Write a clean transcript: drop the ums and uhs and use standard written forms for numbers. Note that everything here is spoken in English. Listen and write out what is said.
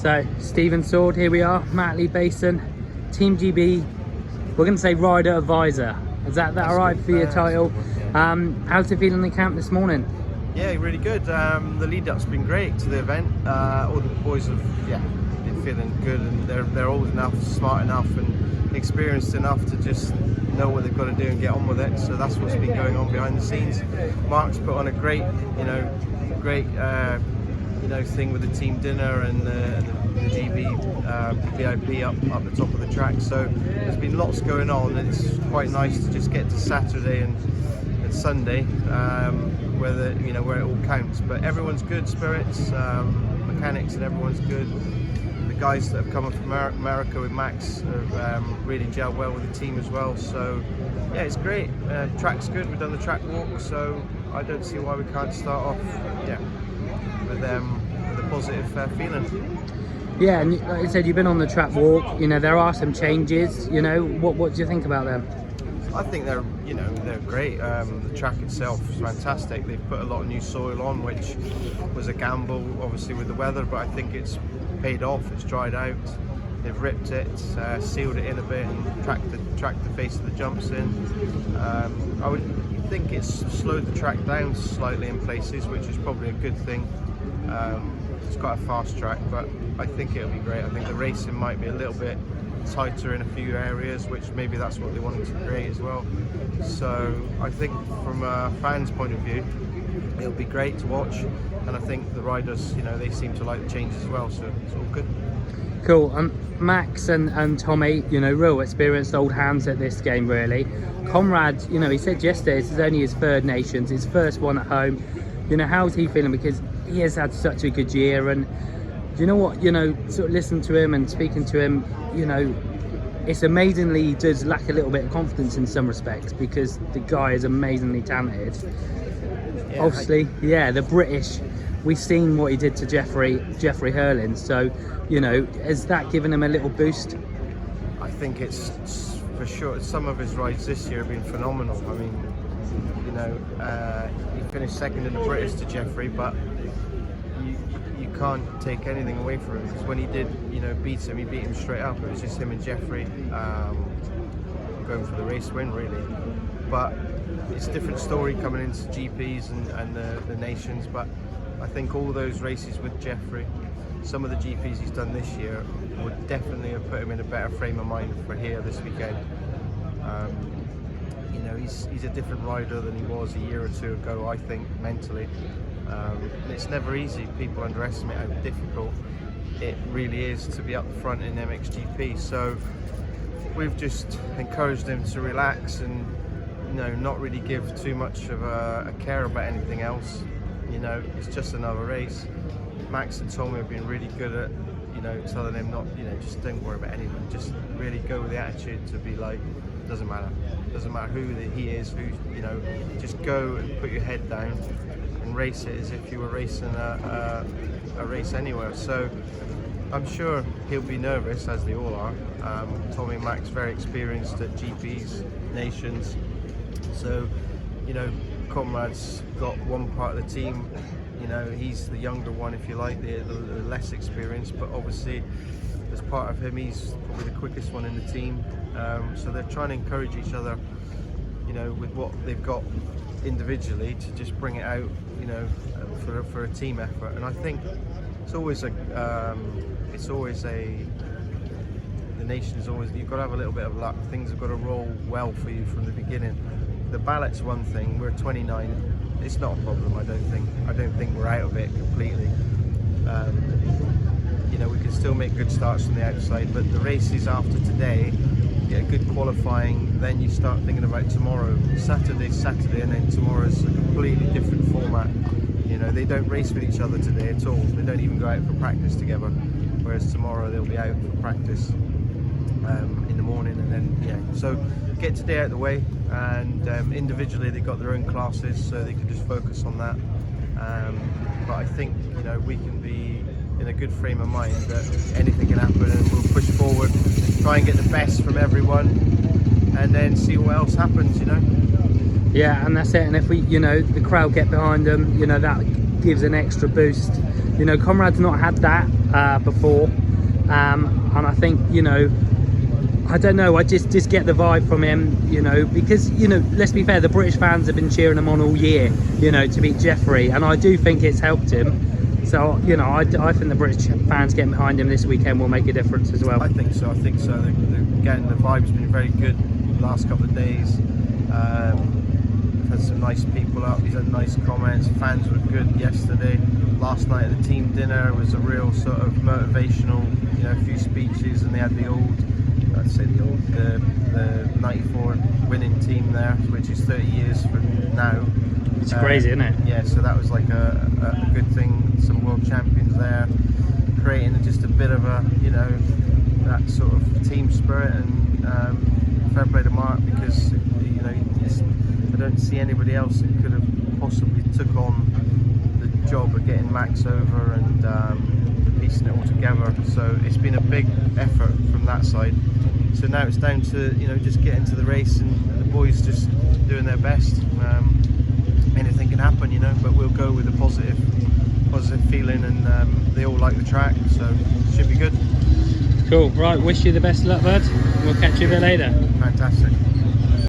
So Stephen Sword, here we are, Matt Lee Basin, Team GB. We're going to say rider advisor. Is that all right for your title? How's it feeling in the camp this morning? Yeah, really good. The lead up's been great to the event. All the boys have been feeling good, and they're old enough, smart enough, and experienced enough to just know what they've got to do and get on with it. So that's what's been going on behind the scenes. Mark's put on a great thing with the team dinner and the GB VIP up the top of the track. So there's been lots going on, and it's quite nice to just get to Saturday and Sunday, where it all counts. But everyone's good spirits, mechanics, and everyone's good. The guys that have come up from America with Max have really gelled well with the team as well. So yeah, it's great. Track's good. We've done the track walk, so I don't see why we can't start off with a positive feeling. Yeah, and like I said, you've been on the track walk. There are some changes. What do you think about them? I think they're great. The track itself is fantastic. They've put a lot of new soil on, which was a gamble, obviously, with the weather, but I think it's paid off. It's dried out. They've ripped it, sealed it in a bit, and tracked the face of the jumps in. I would think it's slowed the track down slightly in places, which is probably a good thing. It's got a fast track, but I think it'll be great. I think the racing might be a little bit tighter in a few areas, which maybe that's what they wanted to create as well. So I think from a fan's point of view, it'll be great to watch, and I think the riders, they seem to like the changes as well, so it's all good. Cool. Max and Tommy, real experienced old hands at this game, really. Conrad, he said yesterday this is only his third Nations, his first one at home. How's he feeling? Because he has had such a good year, and you know what, sort of listening to him and speaking to him, it's amazingly, he does lack a little bit of confidence in some respects, because the guy is amazingly talented. Yeah, obviously, the British, we've seen what he did to Jeffrey Hurlin, so, has that given him a little boost? I think it's for sure. Some of his rides this year have been phenomenal. I mean, he finished second in the British to Jeffrey, but you can't take anything away from him, because when he did, beat him, he beat him straight up. It was just him and Jeffrey going for the race win, really. But it's a different story coming into GPs and the Nations. But I think all those races with Jeffrey, some of the GPs he's done this year would definitely have put him in a better frame of mind for here this weekend. He's a different rider than he was a year or two ago, I think, mentally. And it's never easy. People underestimate how difficult it really is to be up front in MXGP. So we've just encouraged him to relax and not really give too much of a care about anything else. It's just another race. Max and Tommy have been really good at telling him not, just don't worry about anything. Just really go with the attitude to be like, doesn't matter who he is, just go and put your head down and race it as if you were racing a race anywhere. So I'm sure he'll be nervous, as they all are. Tommy and Max very experienced at GPs, Nations. So, Conrad's got one part of the team. He's the younger one, if you like, the less experienced, but obviously as part of him, he's probably the quickest one in the team. So they're trying to encourage each other, with what they've got individually, to just bring it out, for a team effort. And I think it's always the nation is always, you've got to have a little bit of luck. Things have got to roll well for you from the beginning. The ballot's one thing. We're 29. It's not a problem. I don't think we're out of it completely. We can still make good starts from the outside, but the races after today, get a good qualifying, then you start thinking about tomorrow. Saturday's Saturday, and then tomorrow's a completely different format. They don't race with each other today at all. They don't even go out for practice together, whereas tomorrow they'll be out for practice in the morning, and then so get today out of the way, and individually they've got their own classes, so they can just focus on that. But I think we can be in a good frame of mind that anything can happen, and we'll push forward, try and get the best from everyone, and then see what else happens. Yeah, and that's it. And if we, the crowd get behind them, that gives an extra boost. Conrad's not had that before, and I think, you know, I don't know, I just get the vibe from him, you know, because, you know, let's be fair, the British fans have been cheering him on all year, you know, to beat Jeffrey, and I do think it's helped him. So, you know, I think the British fans getting behind him this weekend will make a difference as well. I think so. Again, the vibe's been very good the last couple of days. We've had some nice people up, he's had nice comments, fans were good yesterday. Last night at the team dinner was a real sort of motivational, you know, a few speeches, and they had the 94 winning team there, which is 30 years from now. It's crazy, isn't it? Yeah, so that was like a good thing. Some world champions there, creating just a bit of a, you know, that sort of team spirit, and fair play to Mark, because, you know, I don't see anybody else that could have possibly took on the job of getting Max over and piecing it all together. So it's been a big effort from that side. So now it's down to, you know, just get into the race, and the boys just doing their best. Anything can happen, you know, but we'll go with a positive feeling, and they all like the track, so it should be good. Cool. Right, wish you the best of luck, bud. We'll catch you a bit later. Fantastic.